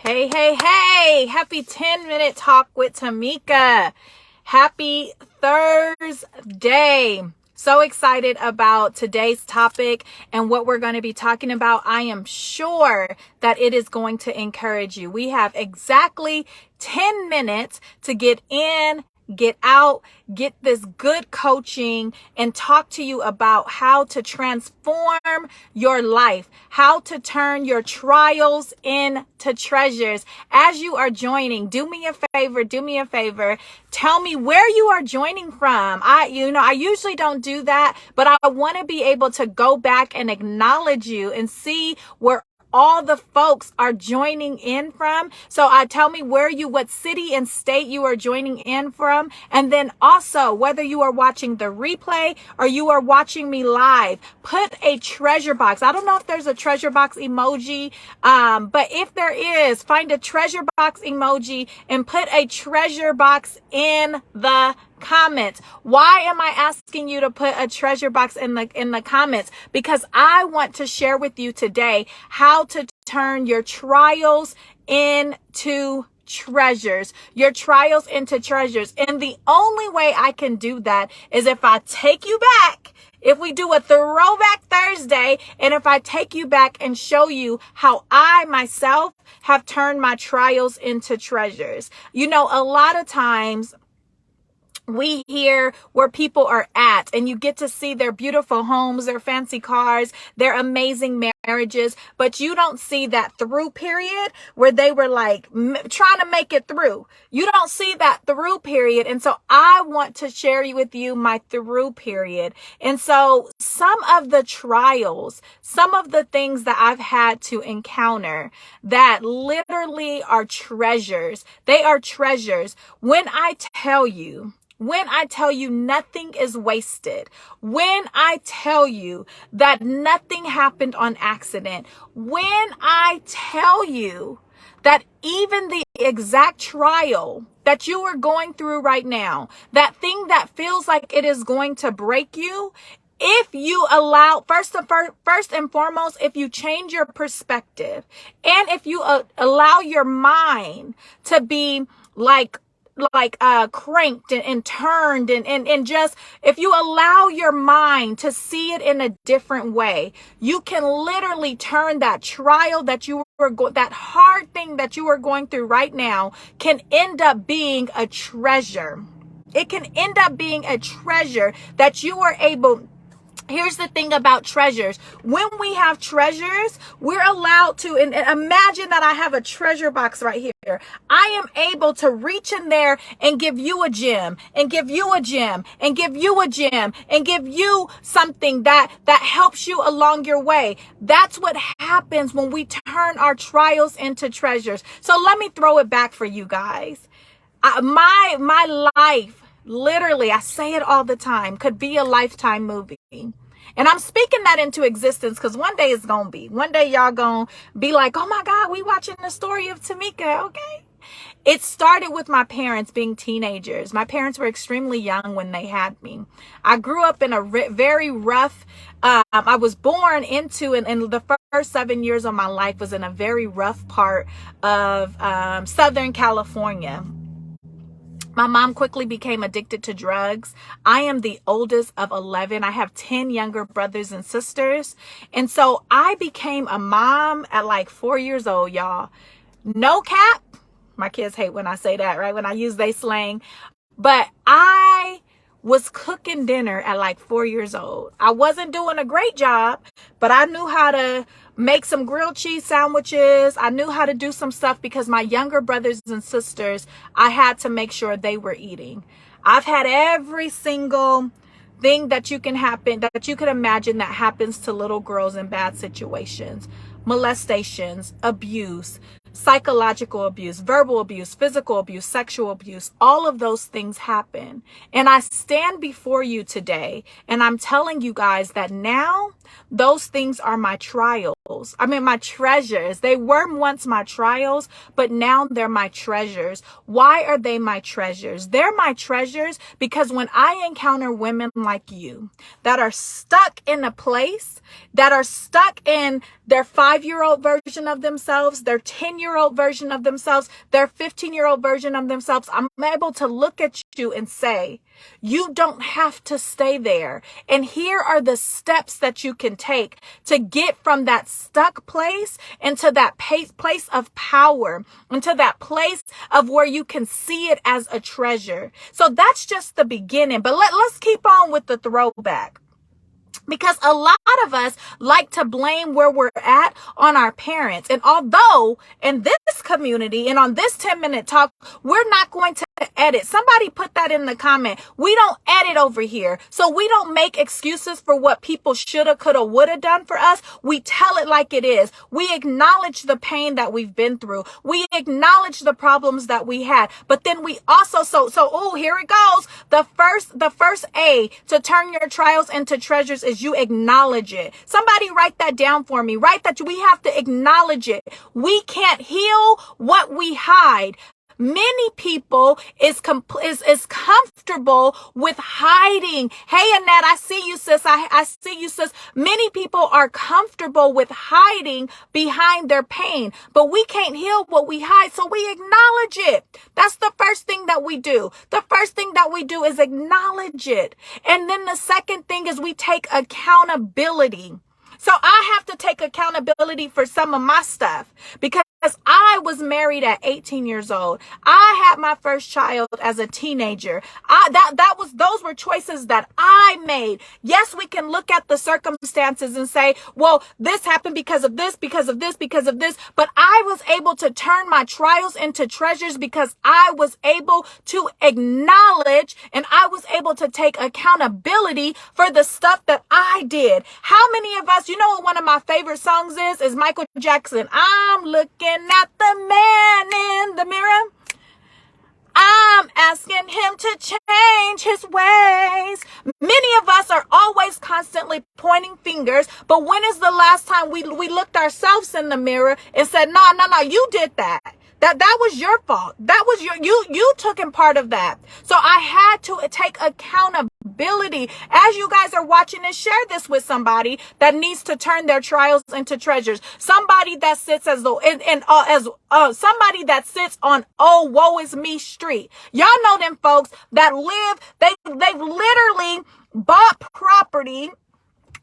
Hey, hey, hey, happy 10-minute talk with Tamika. Happy Thursday. So excited about today's topic and what we're going to be talking about. I am sure that it is going to encourage you. We have exactly 10 minutes to get in, get out, get this good coaching, and talk to you about how to transform your life, how to turn your trials into treasures. As you are joining, do me a favor. Tell me where you are joining from. I usually don't do that, but I want to be able to go back and acknowledge you and see where all the folks are joining in from. So tell me what city and state you are joining in from. And then also whether you are watching the replay or you are watching me live, put a treasure box. I don't know if there's a treasure box emoji, but if there is, find a treasure box emoji and put a treasure box in the comments. Why am I asking you to put a treasure box in the comments? Because I want to share with you today how to turn your trials into treasures, your trials into treasures. And the only way I can do that is if I take you back. If we do a throwback Thursday, and if I take you back and show you how I myself have turned my trials into treasures. You know, a lot of times we hear where people are at and you get to see their beautiful homes, their fancy cars, their amazing marriages, but you don't see that through period where they were like trying to make it through. You don't see that through period. And so I want to share with you my through period. And so some of the trials, some of the things that I've had to encounter that literally are treasures. They are treasures. When I tell you nothing is wasted, when I tell you that nothing happened on accident, when I tell you that even the exact trial that you are going through right now, that thing that feels like it is going to break you, if you allow, first and foremost, if you change your perspective and if you allow your mind to be cranked and turned and just, if you allow your mind to see it in a different way, you can literally turn that trial that that hard thing that you are going through right now can end up being a treasure. It can end up being a treasure that you are able. Here's the thing about treasures. When we have treasures, we're allowed to, and imagine that I have a treasure box right here. I am able to reach in there and give you a gem, and give you a gem, and give you a gem, and give you something that helps you along your way. That's what happens when we turn our trials into treasures. So let me throw it back for you guys. My life, literally, I say it all the time, could be a Lifetime movie. And I'm speaking that into existence because one day it's going to be. One day y'all going to be like, oh my God, we watching the story of Tamika, okay? It started with my parents being teenagers. My parents were extremely young when they had me. I grew up in a very rough, I was born into, and the first 7 years of my life was in a very rough part of Southern California. My mom quickly became addicted to drugs. I am the oldest of 11. I have 10 younger brothers and sisters. And so I became a mom at like 4 years old, y'all. No cap. My kids hate when I say that, right? When I use they slang. But I was cooking dinner at like 4 years old. I wasn't doing a great job, but I knew how to make some grilled cheese sandwiches. I knew how to do some stuff because my younger brothers and sisters, I had to make sure they were eating. I've had every single thing that you can imagine that happens to little girls in bad situations. Molestations, abuse, psychological abuse, verbal abuse, physical abuse, sexual abuse, all of those things happen. And I stand before you today and I'm telling you guys that now those things are my trials. My treasures. They were once my trials, but now they're my treasures. Why are they my treasures? They're my treasures because when I encounter women like you that are stuck in a place, that are stuck in their 5-year-old version of themselves, their 10-year-old 10-year-old version of themselves, their 15-year-old version of themselves, I'm able to look at you and say, you don't have to stay there. And here are the steps that you can take to get from that stuck place into that place of power, into that place of where you can see it as a treasure. So that's just the beginning. But let's keep on with the throwback. Because a lot of us like to blame where we're at on our parents. And although in this community and on this 10-minute talk, we're not going to edit. Somebody put that in the comment. We don't edit over here. So we don't make excuses for what people shoulda, coulda, woulda done for us. We tell it like it is. We acknowledge the pain that we've been through. We acknowledge the problems that we had. But then we also, here it goes. The first A to turn your trials into treasures is you acknowledge it. Somebody write that down for me. Write that we have to acknowledge it. We can't heal what we hide. Many people is comfortable with hiding. Hey, Annette, I see you, sis. I see you, sis. Many people are comfortable with hiding behind their pain, but we can't heal what we hide, so we acknowledge it. That's the first thing that we do. The first thing that we do is acknowledge it. And then the second thing is we take accountability. So I have to take accountability for some of my stuff because I was married at 18 years old. I had my first child as a teenager. Those were choices that I made. Yes, we can look at the circumstances and say, well, this happened because of this, because of this, because of this. But I was able to turn my trials into treasures because I was able to acknowledge and I was able to take accountability for the stuff that I did. How many of us, you know what one of my favorite songs is Michael Jackson. I'm looking at the man in the mirror. I'm asking him to change his ways. Many of us are always constantly pointing fingers, but when is the last time we looked ourselves in the mirror and said, no, you did that. That was your fault. That was you took in part of that. So I had to take accountability. As you guys are watching this, share this with somebody that needs to turn their trials into treasures. Somebody that sits somebody that sits on woe is me street. Y'all know them folks that they've literally bought property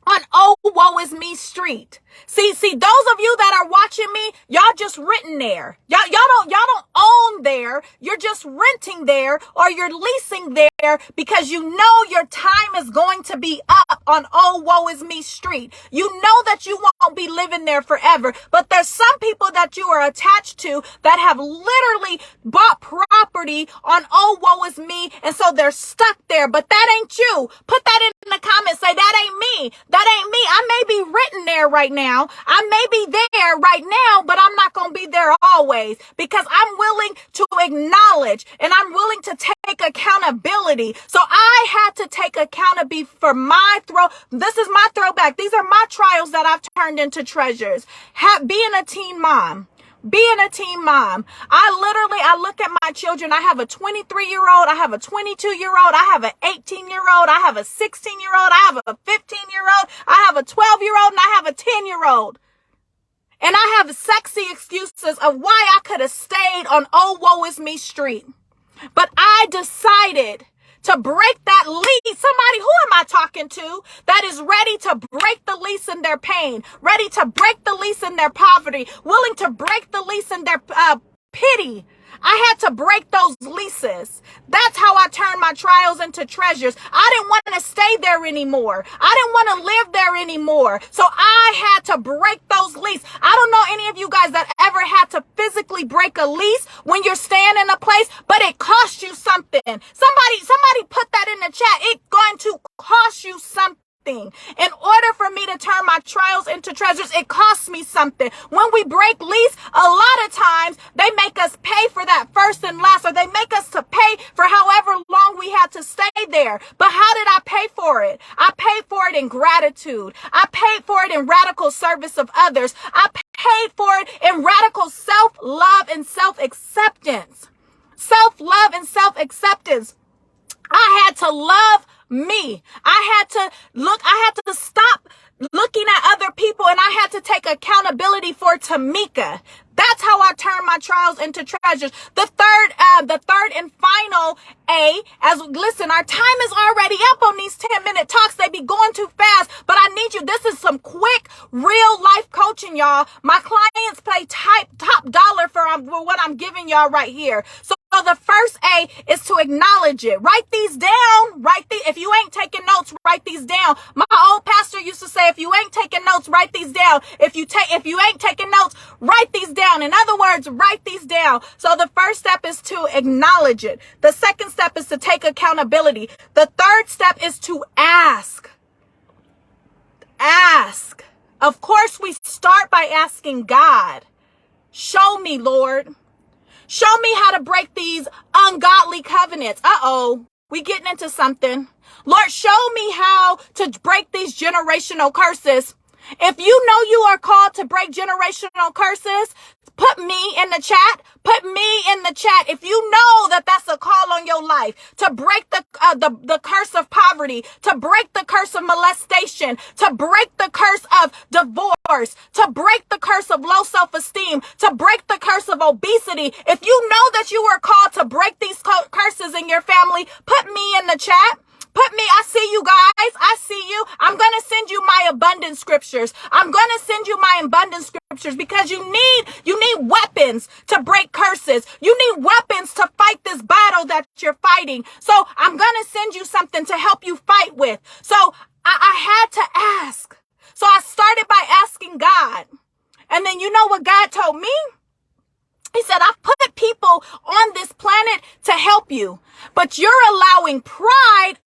on woe is me street. See, those of you that are watching me, y'all just renting there. Y'all don't own there. You're just renting there or you're leasing there because you know your time is going to be up on woe is me street. You know that you won't be living there forever, but there's some people that you are attached to that have literally bought property on woe is me, and so they're stuck there, but that ain't you. Put that in the comments. Say, that ain't me. That ain't me. I may be written there right now. I may be there right now, but I'm not going to be there always because I'm willing to acknowledge and I'm willing to take accountability. So I had to take accountability for my This is my throwback. These are my trials that I've turned into treasures. Being a teen mom. I look at my children. I have a 23-year-old. I have a 22-year-old. I have an 18-year-old. I have a 16-year-old. I have a 15-year-old. I have a 12-year-old and I have a 10-year-old. And I have sexy excuses of why I could have stayed on woe is me street. But I decided to break that lease. Somebody, who am I talking to that is ready to break the lease in their pain, ready to break the lease in their poverty, willing to break the lease in their pity? I had to break those leases. That's how I turned my trials into treasures. I didn't want to stay there anymore. I didn't want to live there anymore. So I had to break those leases. I don't know any of you guys that ever had to physically break a lease when you're staying in a place, but it cost you something. Somebody put that in the chat. It's going to cost you something. In order for me to turn my trials into treasures, it costs me something. When we break lease, a lot of times they make us pay for that first and last, or they make us to pay for however long we had to stay there. But how did I pay for it? I paid for it in gratitude. I paid for it in radical service of others. I paid for it in radical self-love and self-acceptance. Self-love and self-acceptance. I had to love me. I had to stop looking at other people, and I had to take accountability for Tamika. That's how I turned turn my trials into treasures. The third and final A, listen, our time is already up on these 10-minute talks. They be going too fast, but I need you. This is some quick, real life coaching, y'all. My clients pay top dollar for what I'm giving y'all right here. So the first A is to acknowledge it. Write these down. If you ain't taking notes, write these down. My old pastor used to say, if you ain't taking notes, write these down. If you ain't taking notes, write these down. In other words, write these down. So the first step is to acknowledge it. The second step is to take accountability. The third step is to ask. Ask. Of course, we start by asking God. Show me, Lord. Show me how to break these ungodly covenants. We getting into something. Lord, show me how to break these generational curses. If you know you are called to break generational curses, put me in the chat. Put me in the chat. If you know that that's a call on your life to break the curse of poverty, to break the curse of molestation, to break the curse of divorce, to break the curse of low self-esteem, to break the curse of obesity. If you know that you are called to break these curses in your family, put me in the chat. I see you guys. I see you. I'm going to send you my abundant scriptures. I'm going to send you my abundant scriptures because you need weapons to break curses. You need weapons to fight this battle that you're fighting. So I'm going to send you something to help you fight with. So I had to ask. So I started by asking God. And then you know what God told me? He said, I've put people on this planet to help you, but you're allowing pride.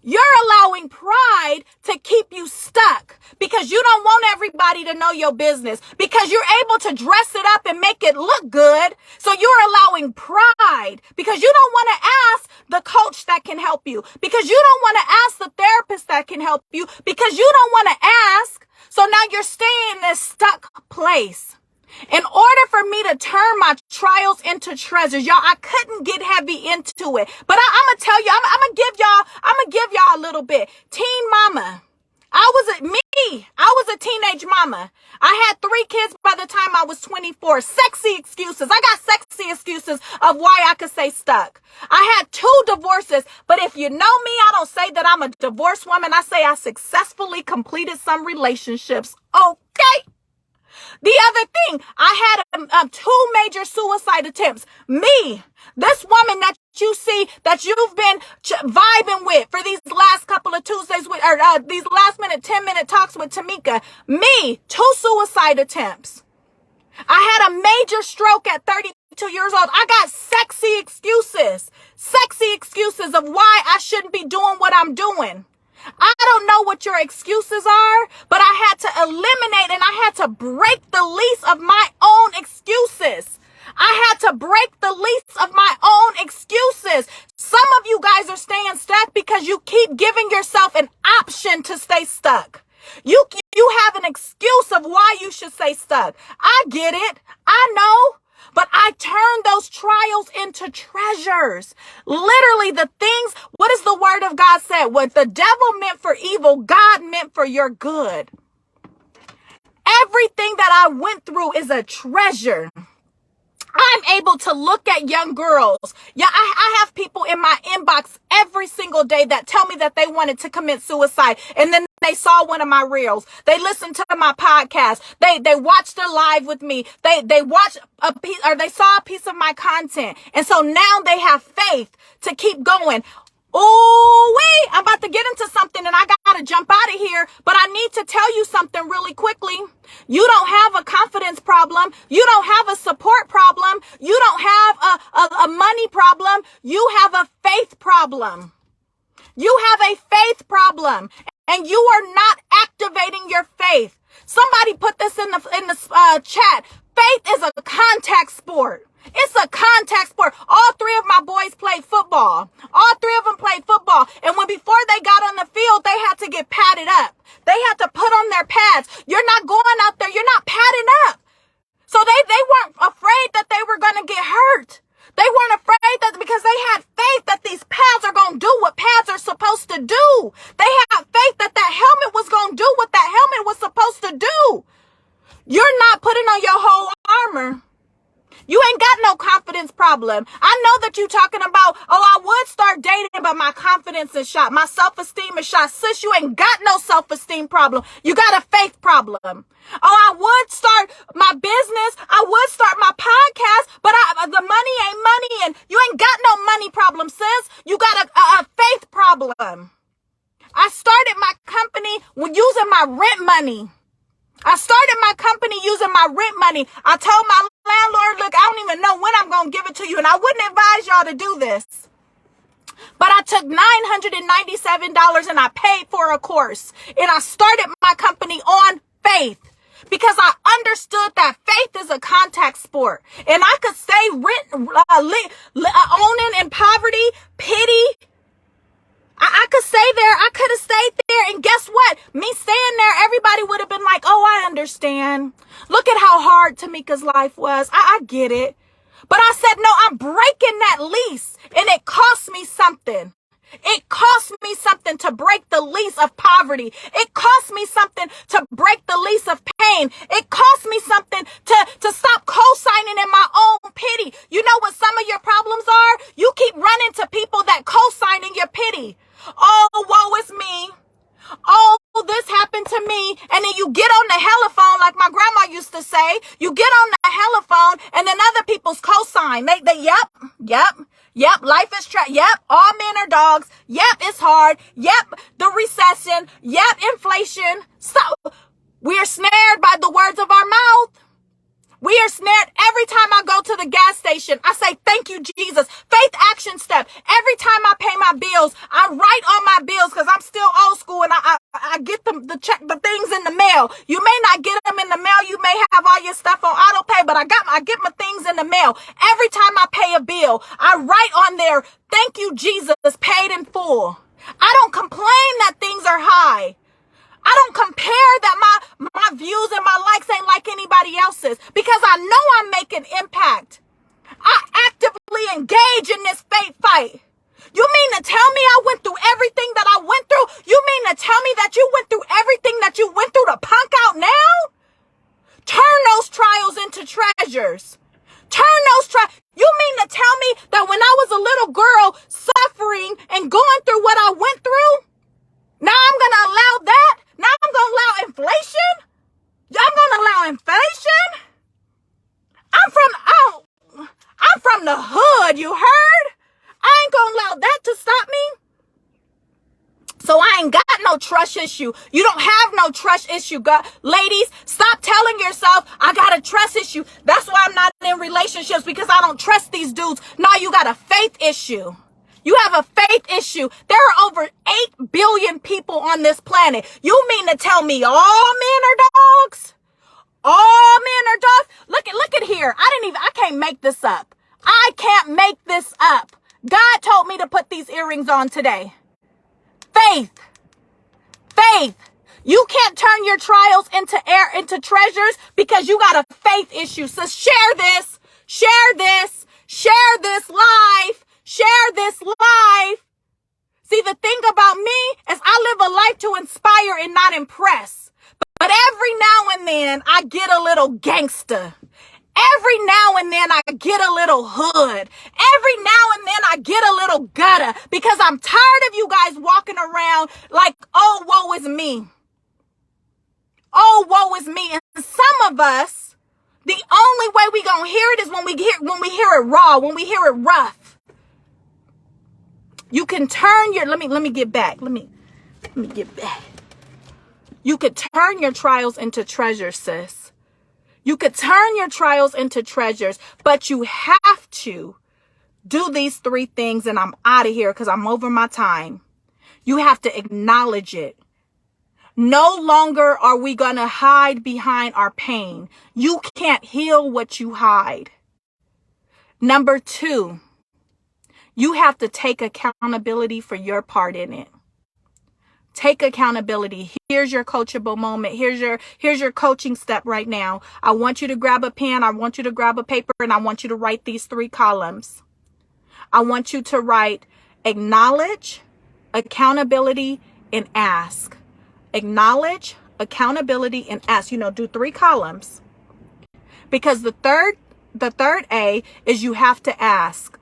You're allowing pride to keep you stuck because you don't want everybody to know your business, because you're able to dress it up and make it look good. So you're allowing pride because you don't want to ask the coach that can help you, because you don't want to ask the therapist that can help you, because you don't want to ask. So now you're staying in this stuck place. In order for me to turn my trials into treasures, y'all, I couldn't get heavy into it. But I'm going to tell you, I'm going to give y'all a little bit. Teen mama. I was a teenage mama. I had 3 kids by the time I was 24. Sexy excuses. I got sexy excuses of why I could say stuck. I had 2 divorces, but if you know me, I don't say that I'm a divorced woman. I say I successfully completed some relationships. Okay. The other thing, I had 2 major suicide attempts. Me, this woman that you see that you've been vibing with for these last couple of Tuesdays with, these last 10-minute talks with Tamika. Me, 2 suicide attempts. I had a major stroke at 32 years old. I got sexy excuses of why I shouldn't be doing what I'm doing. I don't know what your excuses are, but I had to eliminate and I had to break the lease of my own excuses. I had to break the lease of my own excuses. Some of you guys are staying stuck because you keep giving yourself an option to stay stuck. You have an excuse of why you should stay stuck. I get it. I know. But I turned those trials into treasures. Literally the things, what does the word of God say? What the devil meant for evil, God meant for your good. Everything that I went through is a treasure. I'm able to look at young girls. Yeah, I have people in my inbox every single day that tell me that they wanted to commit suicide. And then they saw one of my reels. They listened to my podcast. They watched a live with me. They watched a piece, or they saw a piece of my content. And so now they have faith to keep going. Oh, wait, I'm about to get into something and I got to jump out of here. But I need to tell you something really quickly. You don't have a confidence problem. You don't have a support problem. You don't have a money problem. You have a faith problem. You have a faith problem and you are not activating your faith. Somebody put this in the chat. Faith is a contact sport. It's a contact sport. All 3 of my boys played football. All 3 of them played football. And before they got on the field, they had to get padded up. They had to put on their pads. You're not going out there. You're not padding up. So they weren't afraid that they were going to get hurt. They weren't afraid that because they had faith that these pads are going to do what pads are supposed to do. They had faith that helmet was going to do what that helmet was supposed to do. You're not putting on your whole armor. You ain't got no confidence problem. I know that you talking about, oh, I would start dating, but my confidence is shot. My self-esteem is shot. Sis, you ain't got no self-esteem problem. You got a faith problem. Oh, I would start my business. I would start my podcast, but the money ain't money, and you ain't got no money problem, sis. You got a faith problem. I started my company using my rent money. I started my company using my rent money. I told my landlord, look, I don't even know when I'm going to give it to you. And I wouldn't advise y'all to do this. But I took $997 and I paid for a course. And I started my company on faith. Because I understood that faith is a contact sport. And I could stay owning in poverty, pity. I could stay there. I could have stayed there. And guess what? Me staying there, everybody would have been like, oh, I understand. Look at how hard Tamika's life was. I get it. But I said, no, I'm breaking that lease. And it cost me something. It cost me something to break the lease of poverty. It cost me something to break the lease of pain. It cost me something to stop co-signing in my own pity. You know what some of your problems are? You keep running to people that co-sign in your pity. Oh, woe is me. Oh, this happened to me. And then you get on the telephone, like my grandma used to say. You get on the telephone and then other people's co-sign. Yep, life is yep, all men are dogs. Yep, it's hard. Yep, the recession. Yep, inflation. So we are snared by the words of our mouth. We are snared every time I go to the gas station. I say, thank you, Jesus. Faith action step. Every time I pay my bills, I write on my bills because I'm still old school and I get the things in the mail. You may not get them in the mail. You may have all your stuff on auto pay, but I get my things in the mail. Every time I pay a bill, I write on there, thank you, Jesus, paid in full. I don't complain that things are high. I don't compare that my views and my likes ain't like anybody else's because I know I'm making impact. I actively engage in this faith fight. You mean to tell me I went through everything that I went through? You mean to tell me that you went through everything that you went through to punk out now? Turn those trials into treasures. You mean to tell me that when I was a little girl suffering and going through what I went through, now I'm going to allow that? Now I'm going to allow inflation? I'm going to allow inflation? I'm from the hood, you heard? I ain't going to allow that to stop me. So I ain't got no trust issue. You don't have no trust issue. Ladies, stop telling yourself, I got a trust issue. That's why I'm not in relationships because I don't trust these dudes. No, you got a faith issue. You have a faith issue. There are over 8 billion people on this planet. You mean to tell me all men are dogs? All men are dogs? Look at here. I can't make this up. I can't make this up. God told me to put these earrings on today. Faith. You can't turn your trials into treasures because you got a faith issue. So share this life. Share this life. See, the thing about me is I live a life to inspire and not impress. But every now and then I get a little gangster. Every now and then I get a little hood. Every now and then I get a little gutter because I'm tired of you guys walking around like, oh, woe is me. Oh, woe is me. And some of us, the only way we gonna hear it is when we hear it raw, when we hear it rough. You can turn your, let me get back. Let me get back. You could turn your trials into treasures, sis. You could turn your trials into treasures, but you have to do these 3 things, and I'm out of here because I'm over my time. You have to acknowledge it. No longer are we going to hide behind our pain. You can't heal what you hide. Number 2, you have to take accountability for your part in it. Take accountability. Here's your coachable moment. Here's your coaching step right now. I want you to grab a pen. I want you to grab a paper, and I want you to write these 3 columns. I want you to write acknowledge, accountability, and ask. Acknowledge, accountability, and ask. Do 3 columns. Because the third A is you have to ask.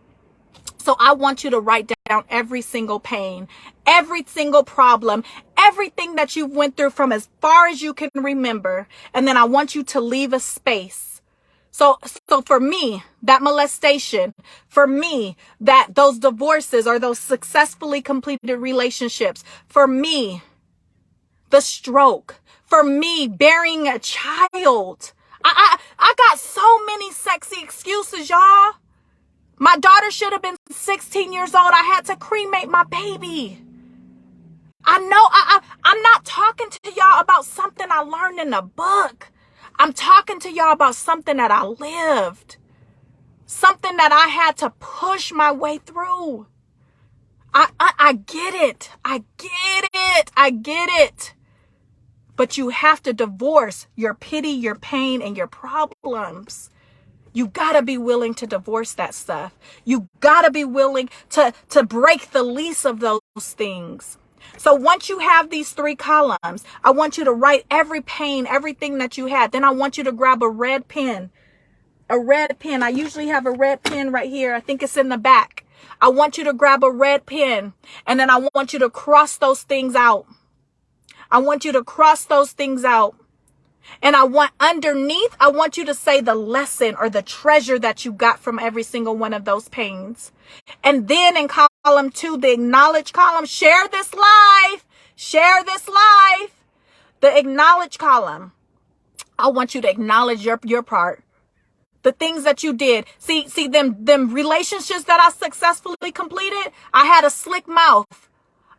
So I want you to write down every single pain, every single problem, everything that you went through from as far as you can remember. And then I want you to leave a space. So for me, that molestation, for me, that those divorces or those successfully completed relationships, for me, the stroke, for me, burying a child. I got so many sexy excuses, y'all. My daughter should have been 16 years old. I had to cremate my baby. I know I'm not talking to y'all about something I learned in a book. I'm talking to y'all about something that I lived. Something that I had to push my way through. I get it. I get it. I get it. But you have to divorce your pity, your pain, and your problems. You gotta be willing to divorce that stuff. You gotta be willing to break the lease of those things. So once you have these 3 columns, I want you to write every pain, everything that you had. Then I want you to grab a red pen. A red pen. I usually have a red pen right here. I think it's in the back. I want you to grab a red pen, and then I want you to cross those things out. I want you to cross those things out. And I want you to say the lesson or the treasure that you got from every single one of those pains. And then in column 2, the acknowledge column, share this life. Share this life. The acknowledge column. I want you to acknowledge your part. The things that you did. See them relationships that I successfully completed. I had a slick mouth.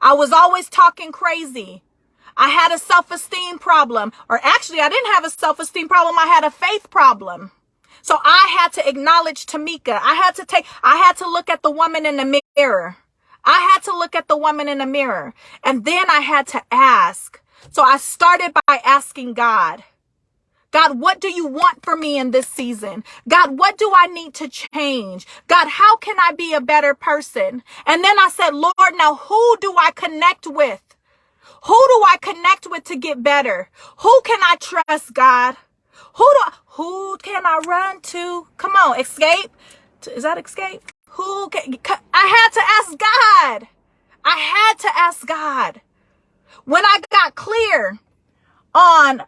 I was always talking crazy. I had a self-esteem problem. Or actually, I didn't have a self-esteem problem. I had a faith problem. So I had to acknowledge Tamika. I had to look at the woman in the mirror. I had to look at the woman in the mirror. And then I had to ask. So I started by asking God. God, what do you want for me in this season? God, what do I need to change? God, how can I be a better person? And then I said, Lord, now who do I connect with? Who do I connect with to get better? Who can I trust, God? Who can I run to? Come on, escape. Is that escape? I had to ask God. I had to ask God. When I got clear on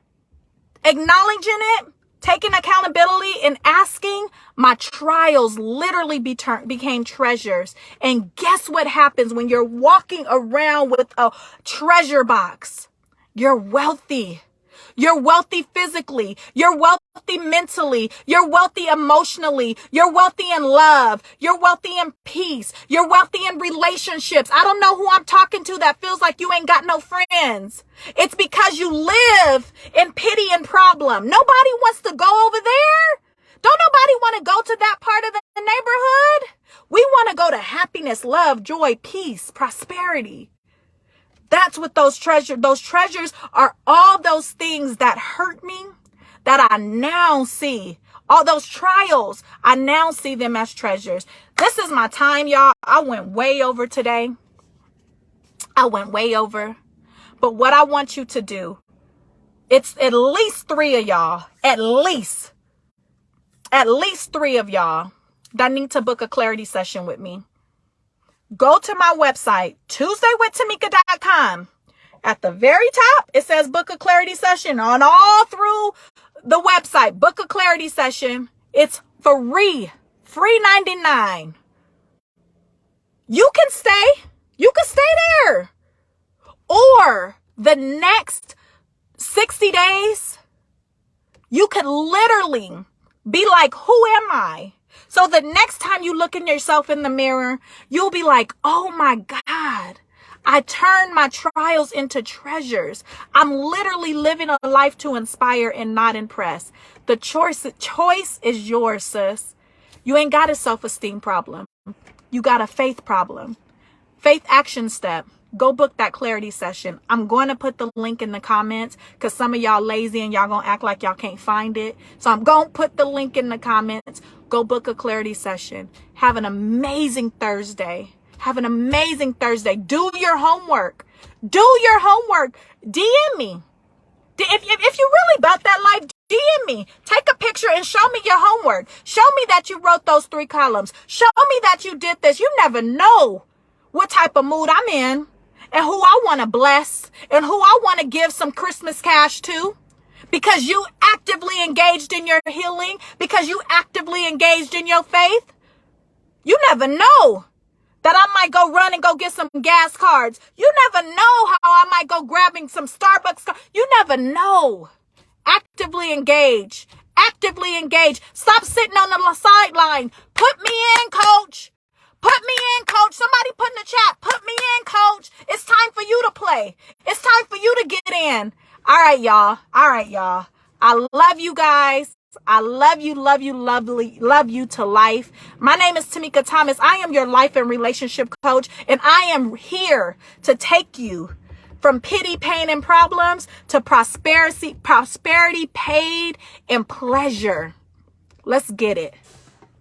acknowledging it, taking accountability, and asking, my trials literally became treasures. And guess what happens when you're walking around with a treasure box? You're wealthy. You're wealthy physically. You're wealthy mentally. You're wealthy emotionally. You're wealthy in love. You're wealthy in peace. You're wealthy in relationships. I don't know who I'm talking to that feels like you ain't got no friends. It's because you live in pity and problem. Nobody wants to go over there. Don't nobody want to go to that part of the neighborhood. We want to go to happiness, love, joy, peace, prosperity. That's what those treasures are, all those things that hurt me, that I now see. All those trials, I now see them as treasures. This is my time, y'all. I went way over today. I went way over. But what I want you to do, it's at least 3 of y'all, at least 3 of y'all that need to book a clarity session with me. Go to my website, TuesdayWithTamika.com. At the very top, it says book a clarity session. On all through the website, book a clarity session. It's free $99. You can stay there. Or the next 60 days, you could literally be like, who am I? So the next time you look in yourself in the mirror, you'll be like, oh my God, I turned my trials into treasures. I'm literally living a life to inspire and not impress. The choice is yours, sis. You ain't got a self-esteem problem. You got a faith problem. Faith action step. Go book that clarity session. I'm going to put the link in the comments because some of y'all lazy and y'all going to act like y'all can't find it. So I'm going to put the link in the comments. Go book a clarity session. Have an amazing Thursday. Have an amazing Thursday. Do your homework. Do your homework. DM me. If you really about that life, DM me. Take a picture and show me your homework. Show me that you wrote those 3 columns. Show me that you did this. You never know what type of mood I'm in and who I want to bless and who I want to give some Christmas cash to, because you actively engaged in your healing, because you actively engaged in your faith. You never know that I might go run and go get some gas cards. You never know how I might go grabbing some Starbucks cards. You never know. Actively engage. Actively engage. Stop sitting on the sideline. Put me in, coach. Put me in, coach. Somebody put in the chat. Put me in, coach. It's time for you to play. It's time for you to get in. All right, y'all. All right, y'all. I love you guys. I love you, love you to life. My name is Tamika Thomas. I am your life and relationship coach, and I am here to take you from pity, pain, and problems to prosperity, paid, and pleasure. Let's get it.